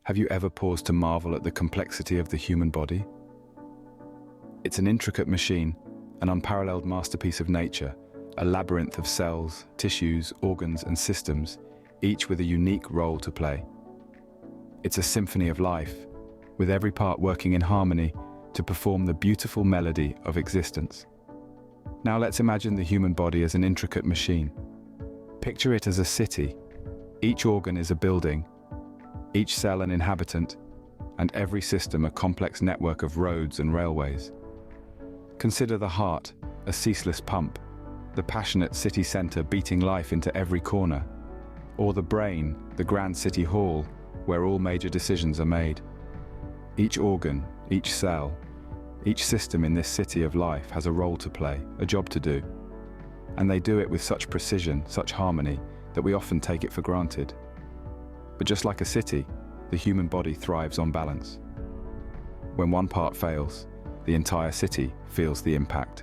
Have you ever paused to marvel at the complexity of the human body? It's an intricate machine, an unparalleled masterpiece of nature, a labyrinth of cells, tissues, organs, and systems, each with a unique role to play. It's a symphony of life, with every part working in harmony to perform the beautiful melody of existence. Now let's imagine the human body as an intricate machine. Picture it as a city. Each organ is a building, each cell an inhabitant, and every system a complex network of roads and railways. Consider the heart, a ceaseless pump, the passionate city center beating life into every corner, or the brain, the grand city hall, where all major decisions are made. Each organ, each cell, each system in this city of life has a role to play, a job to do. And they do it with such precision, such harmony, that we often take it for granted. But just like a city, the human body thrives on balance. When one part fails, the entire city feels the impact.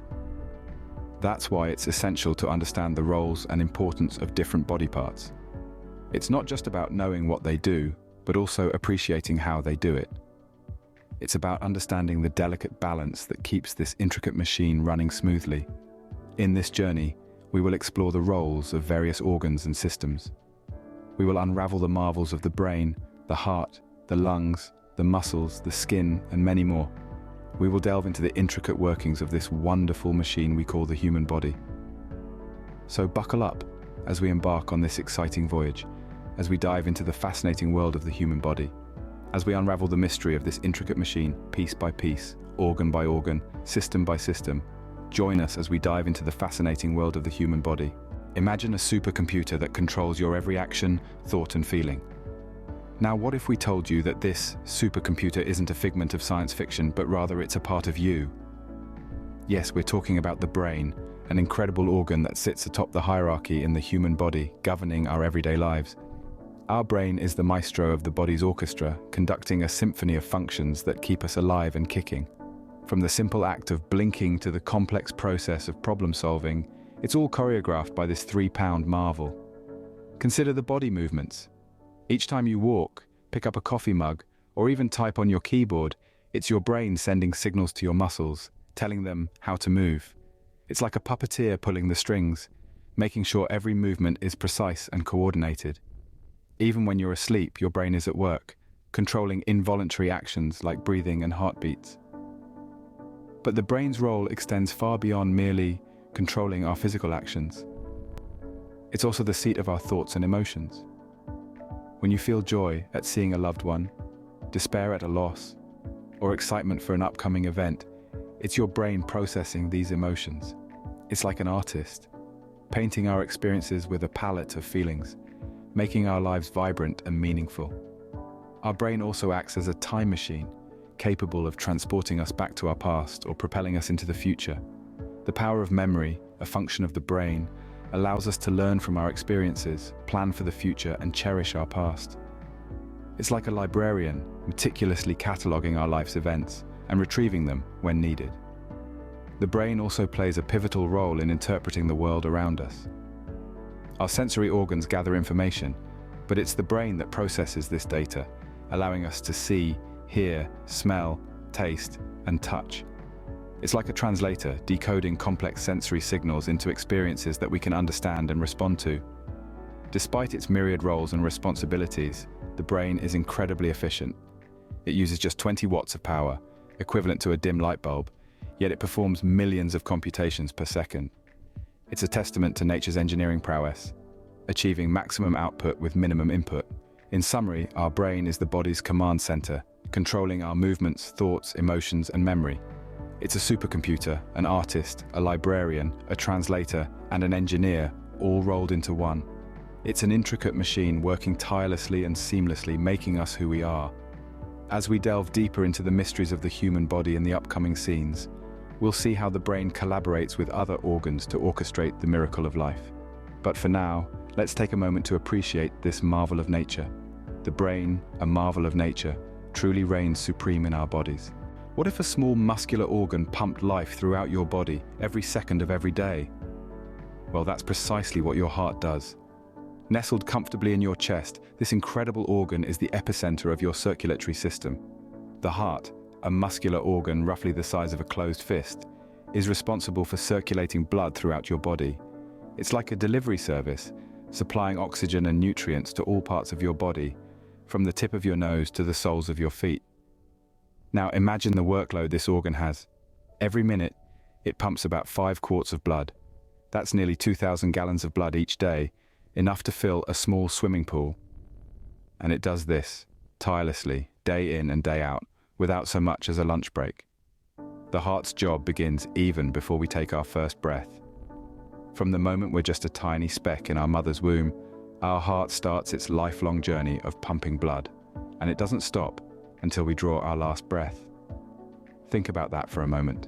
That's why it's essential to understand the roles and importance of different body parts. It's not just about knowing what they do, but also appreciating how they do it. It's about understanding the delicate balance that keeps this intricate machine running smoothly. In this journey, we will explore the roles of various organs and systems. We will unravel the marvels of the brain, the heart, the lungs, the muscles, the skin, and many more. We will delve into the intricate workings of this wonderful machine we call the human body. So buckle up as we embark on this exciting voyage, as we dive into the fascinating world of the human body, as we unravel the mystery of this intricate machine, piece by piece, organ by organ, system by system. Join us as we dive into the fascinating world of the human body. Imagine a supercomputer that controls your every action, thought, and feeling. Now, what if we told you that this supercomputer isn't a figment of science fiction, but rather it's a part of you? Yes, we're talking about the brain, an incredible organ that sits atop the hierarchy in the human body, governing our everyday lives. Our brain is the maestro of the body's orchestra, conducting a symphony of functions that keep us alive and kicking. From the simple act of blinking to the complex process of problem solving, it's all choreographed by this 3-pound marvel. Consider the body movements. Each time you walk, pick up a coffee mug, or even type on your keyboard, it's your brain sending signals to your muscles, telling them how to move. It's like a puppeteer pulling the strings, making sure every movement is precise and coordinated. Even when you're asleep, your brain is at work, controlling involuntary actions like breathing and heartbeats. But the brain's role extends far beyond merely controlling our physical actions. It's also the seat of our thoughts and emotions. When you feel joy at seeing a loved one, despair at a loss, or excitement for an upcoming event, it's your brain processing these emotions. It's like an artist, painting our experiences with a palette of feelings, making our lives vibrant and meaningful. Our brain also acts as a time machine, capable of transporting us back to our past or propelling us into the future. The power of memory, a function of the brain, allows us to learn from our experiences, plan for the future, and cherish our past. It's like a librarian, meticulously cataloging our life's events and retrieving them when needed. The brain also plays a pivotal role in interpreting the world around us. Our sensory organs gather information, but it's the brain that processes this data, allowing us to see, hear, smell, taste, and touch. It's like a translator, decoding complex sensory signals into experiences that we can understand and respond to. Despite its myriad roles and responsibilities, the brain is incredibly efficient. It uses just 20 watts of power, equivalent to a dim light bulb, yet it performs millions of computations per second. It's a testament to nature's engineering prowess, achieving maximum output with minimum input. In summary, our brain is the body's command center, controlling our movements, thoughts, emotions, and memory. It's a supercomputer, an artist, a librarian, a translator, and an engineer, all rolled into one. It's an intricate machine working tirelessly and seamlessly, making us who we are. As we delve deeper into the mysteries of the human body in the upcoming scenes, we'll see how the brain collaborates with other organs to orchestrate the miracle of life. But for now, let's take a moment to appreciate this marvel of nature. The brain, a marvel of nature, truly reigns supreme in our bodies. What if a small muscular organ pumped life throughout your body every second of every day? Well, that's precisely what your heart does. Nestled comfortably in your chest, this incredible organ is the epicenter of your circulatory system. The heart, a muscular organ roughly the size of a closed fist, is responsible for circulating blood throughout your body. It's like a delivery service, supplying oxygen and nutrients to all parts of your body, from the tip of your nose to the soles of your feet. Now imagine the workload this organ has. Every minute, it pumps about 5 quarts of blood. That's nearly 2,000 gallons of blood each day, enough to fill a small swimming pool. And it does this, tirelessly, day in and day out, without so much as a lunch break. The heart's job begins even before we take our first breath. From the moment we're just a tiny speck in our mother's womb, our heart starts its lifelong journey of pumping blood, and it doesn't stop until we draw our last breath. Think about that for a moment.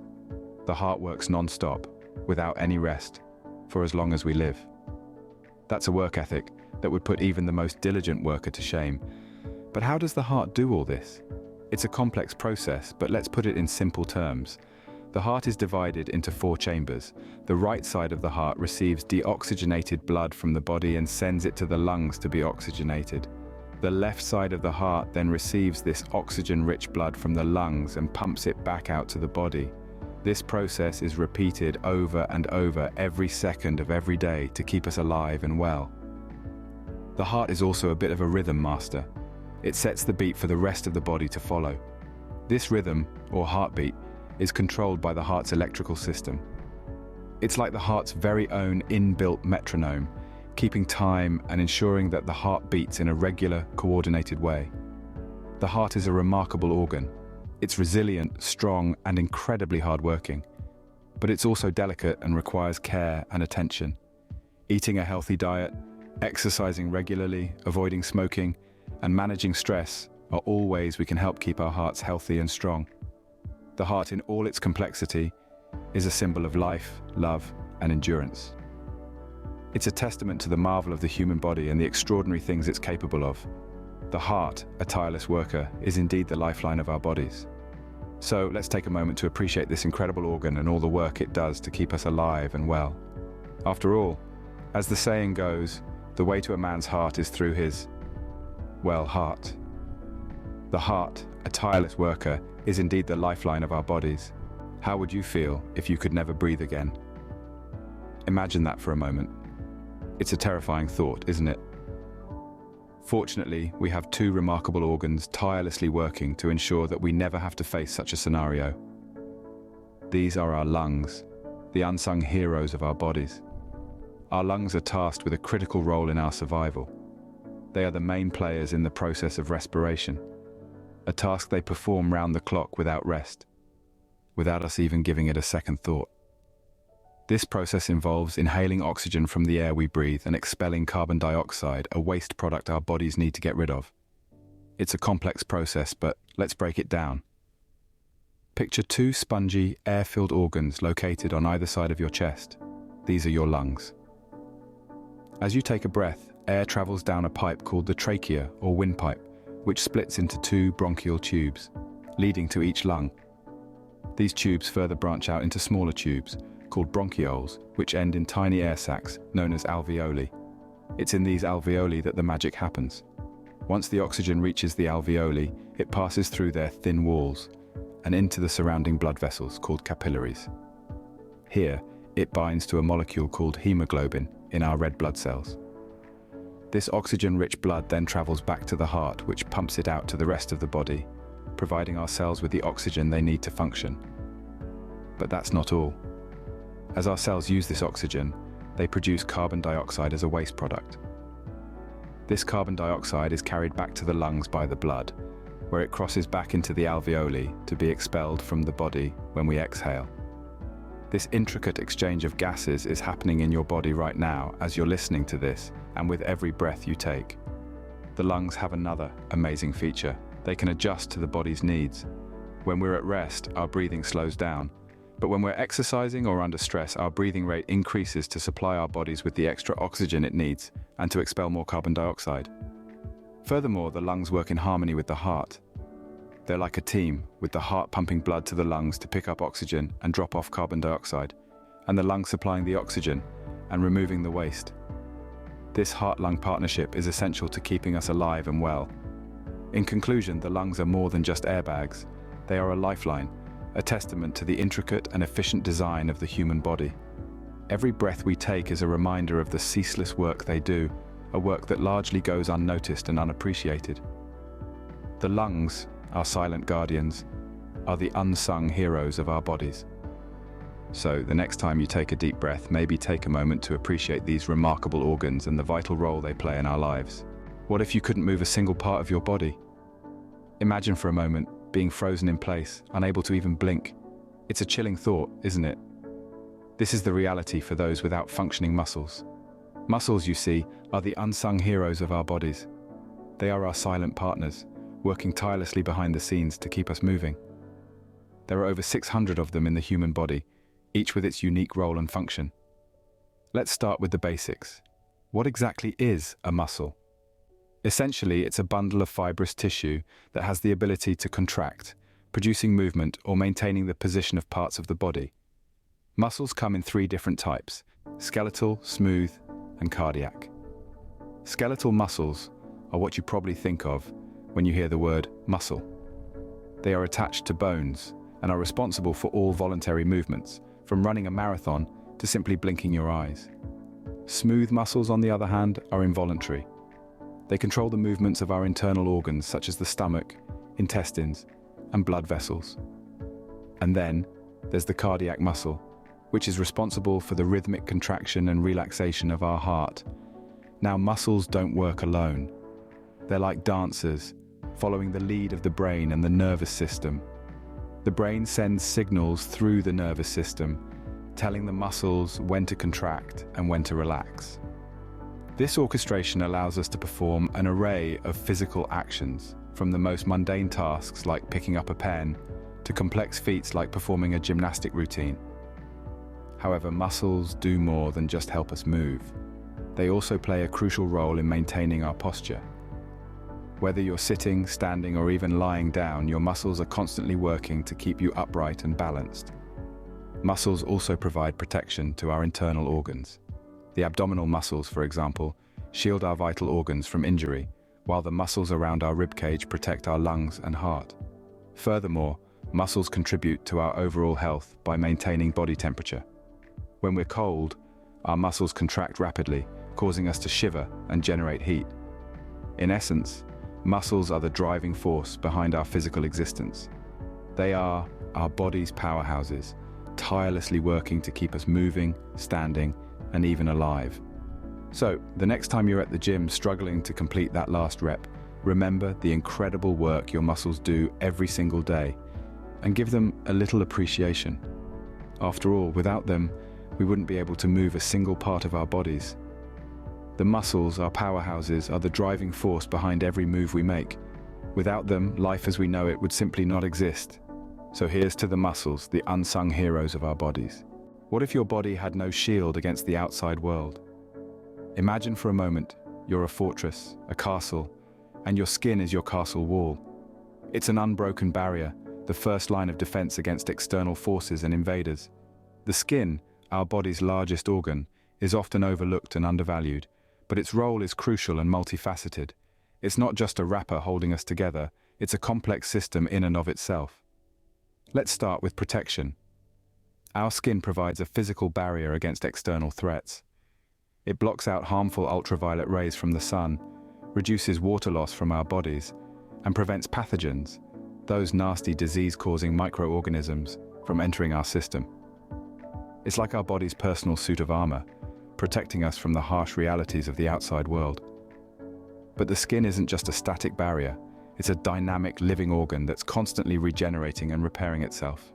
The heart works non-stop, without any rest, for as long as we live. That's a work ethic that would put even the most diligent worker to shame. But how does the heart do all this? It's a complex process, but let's put it in simple terms. The heart is divided into 4 chambers. The right side of the heart receives deoxygenated blood from the body and sends it to the lungs to be oxygenated. The left side of the heart then receives this oxygen-rich blood from the lungs and pumps it back out to the body. This process is repeated over and over every second of every day to keep us alive and well. The heart is also a bit of a rhythm master. It sets the beat for the rest of the body to follow. This rhythm, or heartbeat, is controlled by the heart's electrical system. It's like the heart's very own inbuilt metronome, keeping time and ensuring that the heart beats in a regular, coordinated way. The heart is a remarkable organ. It's resilient, strong, and incredibly hardworking. But it's also delicate and requires care and attention. Eating a healthy diet, exercising regularly, avoiding smoking, and managing stress are all ways we can help keep our hearts healthy and strong. The heart in all its complexity is a symbol of life, love, and endurance. It's a testament to the marvel of the human body and the extraordinary things it's capable of. The heart, a tireless worker, is indeed the lifeline of our bodies. So let's take a moment to appreciate this incredible organ and all the work it does to keep us alive and well. After all, as the saying goes, the way to a man's heart is through his, well, heart. The heart, a tireless worker, is indeed the lifeline of our bodies. How would you feel if you could never breathe again? Imagine that for a moment. It's a terrifying thought, isn't it? Fortunately, we have 2 remarkable organs tirelessly working to ensure that we never have to face such a scenario. These are our lungs, the unsung heroes of our bodies. Our lungs are tasked with a critical role in our survival. They are the main players in the process of respiration, a task they perform round the clock without rest, without us even giving it a second thought. This process involves inhaling oxygen from the air we breathe and expelling carbon dioxide, a waste product our bodies need to get rid of. It's a complex process, but let's break it down. Picture 2 spongy, air-filled organs located on either side of your chest. These are your lungs. As you take a breath, air travels down a pipe called the trachea or windpipe, which splits into 2 bronchial tubes, leading to each lung. These tubes further branch out into smaller tubes, called bronchioles, which end in tiny air sacs known as alveoli. It's in these alveoli that the magic happens. Once the oxygen reaches the alveoli, it passes through their thin walls and into the surrounding blood vessels called capillaries. Here, it binds to a molecule called hemoglobin in our red blood cells. This oxygen-rich blood then travels back to the heart, which pumps it out to the rest of the body, providing our cells with the oxygen they need to function. But that's not all. As our cells use this oxygen, they produce carbon dioxide as a waste product. This carbon dioxide is carried back to the lungs by the blood, where it crosses back into the alveoli to be expelled from the body when we exhale. This intricate exchange of gases is happening in your body right now as you're listening to this, and with every breath you take. The lungs have another amazing feature. They can adjust to the body's needs. When we're at rest, our breathing slows down. But when we're exercising or under stress, our breathing rate increases to supply our bodies with the extra oxygen it needs and to expel more carbon dioxide. Furthermore, the lungs work in harmony with the heart. They're like a team, with the heart pumping blood to the lungs to pick up oxygen and drop off carbon dioxide, and the lungs supplying the oxygen and removing the waste. This heart-lung partnership is essential to keeping us alive and well. In conclusion, the lungs are more than just airbags. They are a lifeline, a testament to the intricate and efficient design of the human body. Every breath we take is a reminder of the ceaseless work they do, a work that largely goes unnoticed and unappreciated. The lungs, our silent guardians, are the unsung heroes of our bodies. So, the next time you take a deep breath, maybe take a moment to appreciate these remarkable organs and the vital role they play in our lives. What if you couldn't move a single part of your body? Imagine for a moment being frozen in place, unable to even blink. It's a chilling thought, isn't it? This is the reality for those without functioning muscles. Muscles, you see, are the unsung heroes of our bodies. They are our silent partners, working tirelessly behind the scenes to keep us moving. There are over 600 of them in the human body, each with its unique role and function. Let's start with the basics. What exactly is a muscle? Essentially, it's a bundle of fibrous tissue that has the ability to contract, producing movement or maintaining the position of parts of the body. Muscles come in 3 different types: skeletal, smooth, and cardiac. Skeletal muscles are what you probably think of when you hear the word muscle. They are attached to bones and are responsible for all voluntary movements, from running a marathon to simply blinking your eyes. Smooth muscles, on the other hand, are involuntary. They control the movements of our internal organs, such as the stomach, intestines, and blood vessels. And then there's the cardiac muscle, which is responsible for the rhythmic contraction and relaxation of our heart. Now, muscles don't work alone. They're like dancers, following the lead of the brain and the nervous system. The brain sends signals through the nervous system, telling the muscles when to contract and when to relax. This orchestration allows us to perform an array of physical actions, from the most mundane tasks like picking up a pen to complex feats like performing a gymnastic routine. However, muscles do more than just help us move. They also play a crucial role in maintaining our posture. Whether you're sitting, standing, or even lying down, your muscles are constantly working to keep you upright and balanced. Muscles also provide protection to our internal organs. The abdominal muscles, for example, shield our vital organs from injury, while the muscles around our ribcage protect our lungs and heart. Furthermore, muscles contribute to our overall health by maintaining body temperature. When we're cold, our muscles contract rapidly, causing us to shiver and generate heat. In essence, muscles are the driving force behind our physical existence. They are our body's powerhouses, tirelessly working to keep us moving, standing, and even alive. So, the next time you're at the gym struggling to complete that last rep, remember the incredible work your muscles do every single day, and give them a little appreciation. After all, without them, we wouldn't be able to move a single part of our bodies. The muscles, our powerhouses, are the driving force behind every move we make. Without them, life as we know it would simply not exist. So here's to the muscles, the unsung heroes of our bodies. What if your body had no shield against the outside world? Imagine for a moment you're a fortress, a castle, and your skin is your castle wall. It's an unbroken barrier, the first line of defense against external forces and invaders. The skin, our body's largest organ, is often overlooked and undervalued, but its role is crucial and multifaceted. It's not just a wrapper holding us together, it's a complex system in and of itself. Let's start with protection. Our skin provides a physical barrier against external threats. It blocks out harmful ultraviolet rays from the sun, reduces water loss from our bodies, and prevents pathogens, those nasty disease-causing microorganisms, from entering our system. It's like our body's personal suit of armor, protecting us from the harsh realities of the outside world. But the skin isn't just a static barrier, it's a dynamic living organ that's constantly regenerating and repairing itself.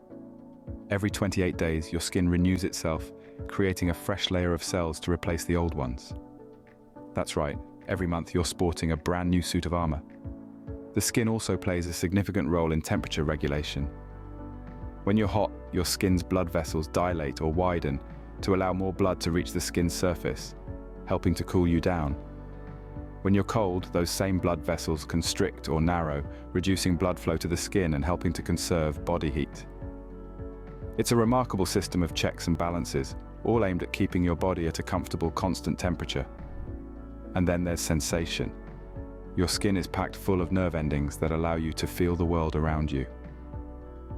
Every 28 days, your skin renews itself, creating a fresh layer of cells to replace the old ones. That's right, every month you're sporting a brand new suit of armor. The skin also plays a significant role in temperature regulation. When you're hot, your skin's blood vessels dilate or widen to allow more blood to reach the skin's surface, helping to cool you down. When you're cold, those same blood vessels constrict or narrow, reducing blood flow to the skin and helping to conserve body heat. It's a remarkable system of checks and balances, all aimed at keeping your body at a comfortable, constant temperature. And then there's sensation. Your skin is packed full of nerve endings that allow you to feel the world around you.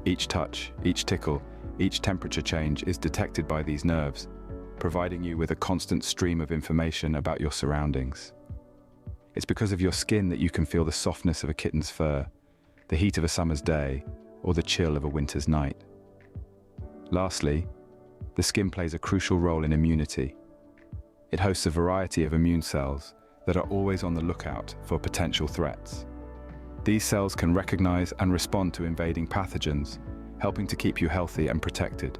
Each touch, each tickle, each temperature change is detected by these nerves, providing you with a constant stream of information about your surroundings. It's because of your skin that you can feel the softness of a kitten's fur, the heat of a summer's day, or the chill of a winter's night. Lastly, the skin plays a crucial role in immunity. It hosts a variety of immune cells that are always on the lookout for potential threats. These cells can recognize and respond to invading pathogens, helping to keep you healthy and protected.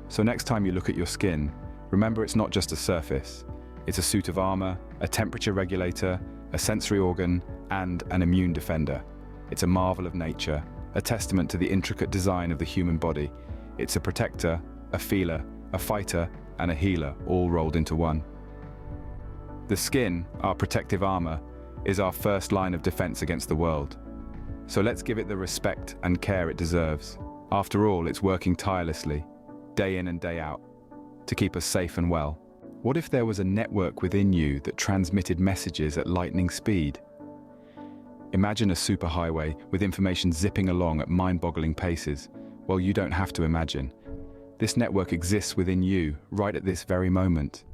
So next time you look at your skin, remember it's not just a surface. It's a suit of armor, a temperature regulator, a sensory organ, and an immune defender. It's a marvel of nature, a testament to the intricate design of the human body. It's a protector, a feeler, a fighter, and a healer, all rolled into one. The skin, our protective armor, is our first line of defense against the world. So let's give it the respect and care it deserves. After all, it's working tirelessly, day in and day out, to keep us safe and well. What if there was a network within you that transmitted messages at lightning speed? Imagine a superhighway with information zipping along at mind-boggling paces. Well, you don't have to imagine. This network exists within you, right at this very moment.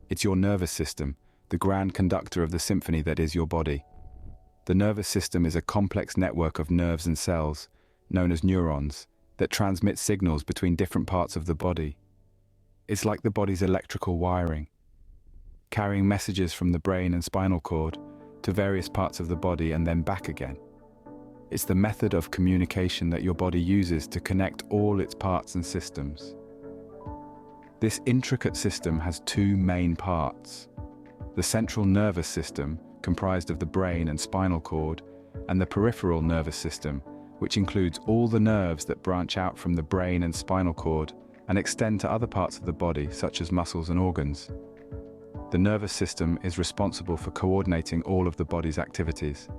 It's your nervous system, the grand conductor of the symphony that is your body. The nervous system is a complex network of nerves and cells, known as neurons, that transmit signals between different parts of the body. It's like the body's electrical wiring, carrying messages from the brain and spinal cord to various parts of the body and then back again. It's the method of communication that your body uses to connect all its parts and systems. This intricate system has two main parts: the central nervous system, comprised of the brain and spinal cord, and the peripheral nervous system, which includes all the nerves that branch out from the brain and spinal cord and extend to other parts of the body, such as muscles and organs. The nervous system is responsible for coordinating all of the body's activities.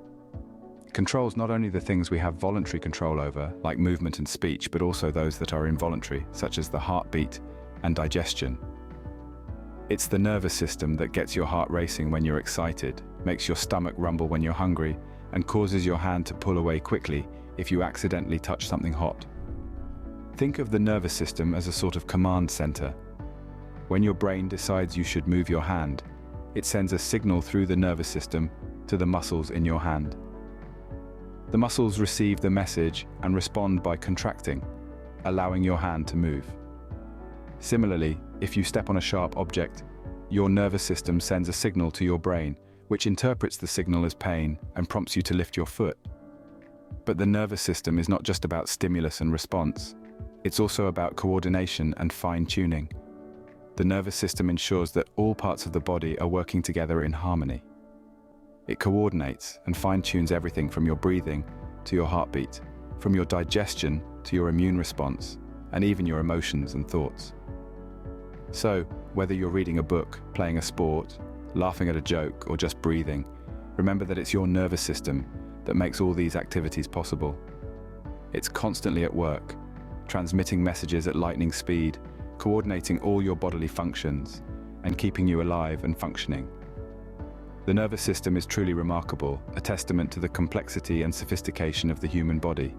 It controls not only the things we have voluntary control over, like movement and speech, but also those that are involuntary, such as the heartbeat and digestion. It's the nervous system that gets your heart racing when you're excited, makes your stomach rumble when you're hungry, and causes your hand to pull away quickly if you accidentally touch something hot. Think of the nervous system as a sort of command center. When your brain decides you should move your hand, it sends a signal through the nervous system to the muscles in your hand. The muscles receive the message and respond by contracting, allowing your hand to move. Similarly, if you step on a sharp object, your nervous system sends a signal to your brain, which interprets the signal as pain and prompts you to lift your foot. But the nervous system is not just about stimulus and response. It's also about coordination and fine-tuning. The nervous system ensures that all parts of the body are working together in harmony. It coordinates and fine-tunes everything from your breathing to your heartbeat, from your digestion to your immune response, and even your emotions and thoughts. So, whether you're reading a book, playing a sport, laughing at a joke, or just breathing, remember that it's your nervous system that makes all these activities possible. It's constantly at work, transmitting messages at lightning speed, coordinating all your bodily functions, and keeping you alive and functioning. The nervous system is truly remarkable, a testament to the complexity and sophistication of the human body.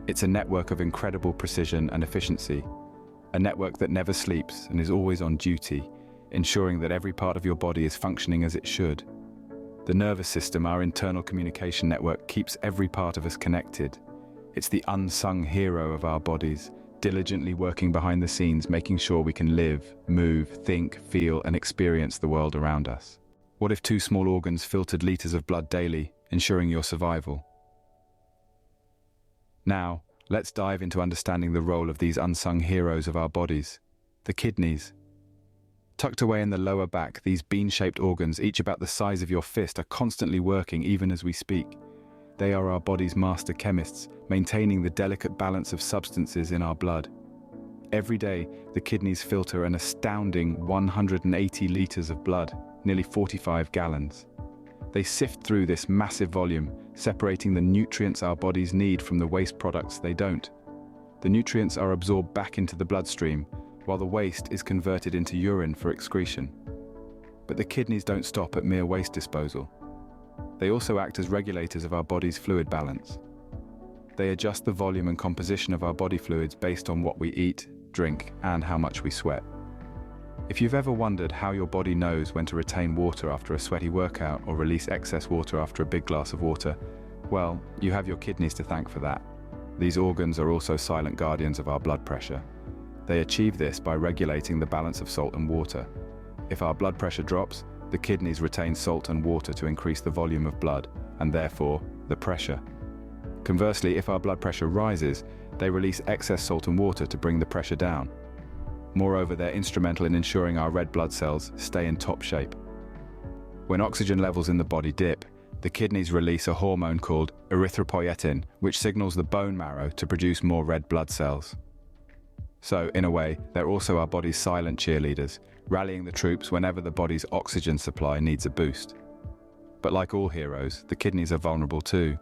It's a network of incredible precision and efficiency, a network that never sleeps and is always on duty, ensuring that every part of your body is functioning as it should. The nervous system, our internal communication network, keeps every part of us connected. It's the unsung hero of our bodies, diligently working behind the scenes, making sure we can live, move, think, feel, and experience the world around us. What if two small organs filtered liters of blood daily, ensuring your survival? Now, let's dive into understanding the role of these unsung heroes of our bodies, the kidneys. Tucked away in the lower back, these bean-shaped organs, each about the size of your fist, are constantly working even as we speak. They are our body's master chemists, maintaining the delicate balance of substances in our blood. Every day, the kidneys filter an astounding 180 liters of blood, nearly 45 gallons. They sift through this massive volume, separating the nutrients our bodies need from the waste products they don't. The nutrients are absorbed back into the bloodstream, while the waste is converted into urine for excretion. But the kidneys don't stop at mere waste disposal. They also act as regulators of our body's fluid balance. They adjust the volume and composition of our body fluids based on what we eat, drink, and how much we sweat. If you've ever wondered how your body knows when to retain water after a sweaty workout or release excess water after a big glass of water, well, you have your kidneys to thank for that. These organs are also silent guardians of our blood pressure. They achieve this by regulating the balance of salt and water. If our blood pressure drops, the kidneys retain salt and water to increase the volume of blood, and therefore, the pressure. Conversely, if our blood pressure rises, they release excess salt and water to bring the pressure down. Moreover, they're instrumental in ensuring our red blood cells stay in top shape. When oxygen levels in the body dip, the kidneys release a hormone called erythropoietin, which signals the bone marrow to produce more red blood cells. So, in a way, they're also our body's silent cheerleaders, rallying the troops whenever the body's oxygen supply needs a boost. But like all heroes, the kidneys are vulnerable too.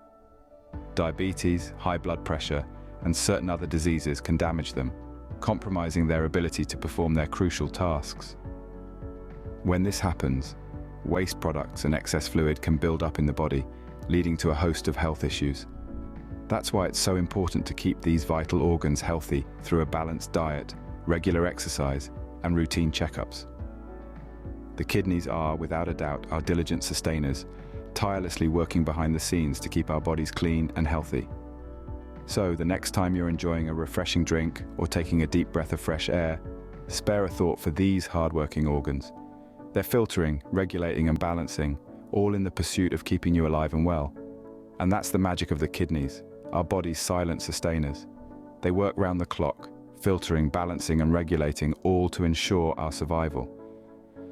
Diabetes, high blood pressure, and certain other diseases can damage them, compromising their ability to perform their crucial tasks. When this happens, waste products and excess fluid can build up in the body, leading to a host of health issues. That's why it's so important to keep these vital organs healthy through a balanced diet, regular exercise, and routine checkups. The kidneys are, without a doubt, our diligent sustainers, tirelessly working behind the scenes to keep our bodies clean and healthy. So, the next time you're enjoying a refreshing drink or taking a deep breath of fresh air, spare a thought for these hard-working organs. They're filtering, regulating, and balancing, all in the pursuit of keeping you alive and well. And that's the magic of the kidneys, our body's silent sustainers. They work round the clock, filtering, balancing, and regulating, all to ensure our survival.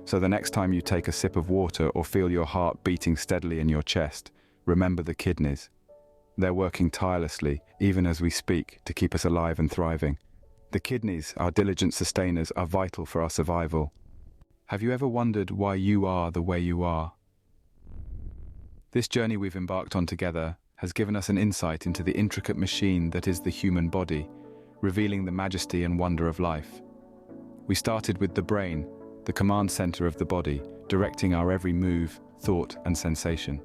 So the next time you take a sip of water or feel your heart beating steadily in your chest, remember the kidneys. They're working tirelessly, even as we speak, to keep us alive and thriving. The kidneys, our diligent sustainers, are vital for our survival. Have you ever wondered why you are the way you are? This journey we've embarked on together has given us an insight into the intricate machine that is the human body, revealing the majesty and wonder of life. We started with the brain, the command center of the body, directing our every move, thought, and sensation.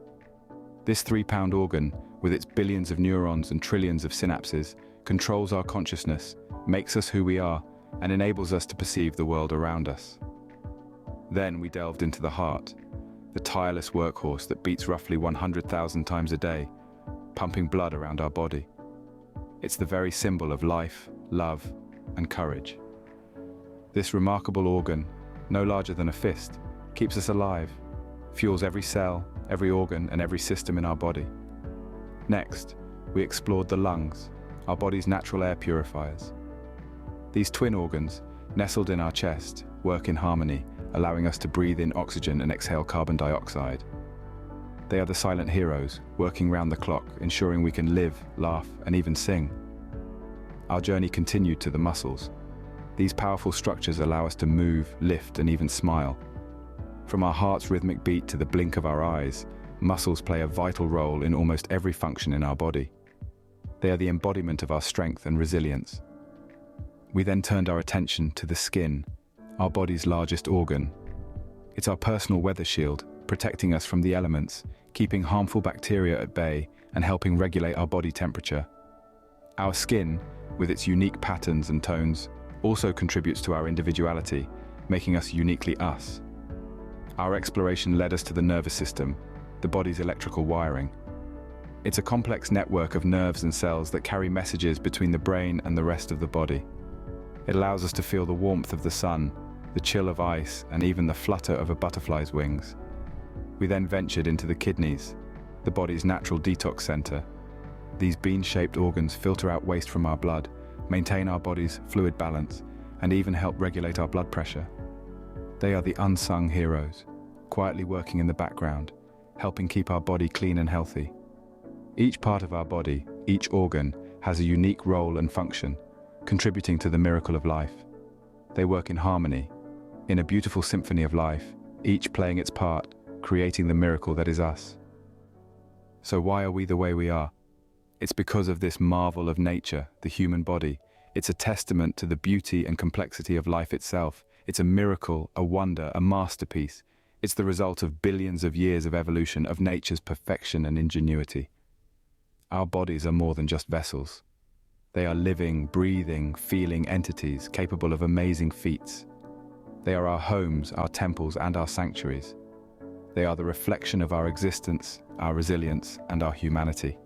This 3-pound organ, with its billions of neurons and trillions of synapses, controls our consciousness, makes us who we are, and enables us to perceive the world around us. Then we delved into the heart, the tireless workhorse that beats roughly 100,000 times a day, pumping blood around our body. It's the very symbol of life, love, and courage. This remarkable organ, no larger than a fist, keeps us alive, fuels every cell, every organ, and every system in our body. Next, we explored the lungs, our body's natural air purifiers. These twin organs, nestled in our chest, work in harmony, allowing us to breathe in oxygen and exhale carbon dioxide. They are the silent heroes, working round the clock, ensuring we can live, laugh, and even sing. Our journey continued to the muscles. These powerful structures allow us to move, lift, and even smile. From our heart's rhythmic beat to the blink of our eyes, muscles play a vital role in almost every function in our body. They are the embodiment of our strength and resilience. We then turned our attention to the skin, our body's largest organ. It's our personal weather shield, protecting us from the elements, keeping harmful bacteria at bay, and helping regulate our body temperature. Our skin, with its unique patterns and tones, also contributes to our individuality, making us uniquely us. Our exploration led us to the nervous system, the body's electrical wiring. It's a complex network of nerves and cells that carry messages between the brain and the rest of the body. It allows us to feel the warmth of the sun, the chill of ice, and even the flutter of a butterfly's wings. We then ventured into the kidneys, the body's natural detox center. These bean-shaped organs filter out waste from our blood, maintain our body's fluid balance, and even help regulate our blood pressure. They are the unsung heroes, quietly working in the background, helping keep our body clean and healthy. Each part of our body, each organ, has a unique role and function, contributing to the miracle of life. They work in harmony, in a beautiful symphony of life, each playing its part, creating the miracle that is us. So why are we the way we are? It's because of this marvel of nature, the human body. It's a testament to the beauty and complexity of life itself. It's a miracle, a wonder, a masterpiece. It's the result of billions of years of evolution, of nature's perfection and ingenuity. Our bodies are more than just vessels. They are living, breathing, feeling entities capable of amazing feats. They are our homes, our temples, and our sanctuaries. They are the reflection of our existence, our resilience, and our humanity.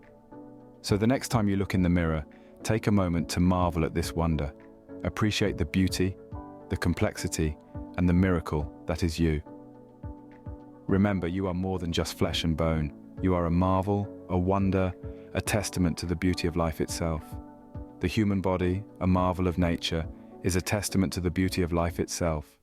So the next time you look in the mirror, take a moment to marvel at this wonder. Appreciate the beauty, the complexity, and the miracle that is you. Remember, you are more than just flesh and bone. You are a marvel, a wonder, a testament to the beauty of life itself. The human body, a marvel of nature, is a testament to the beauty of life itself.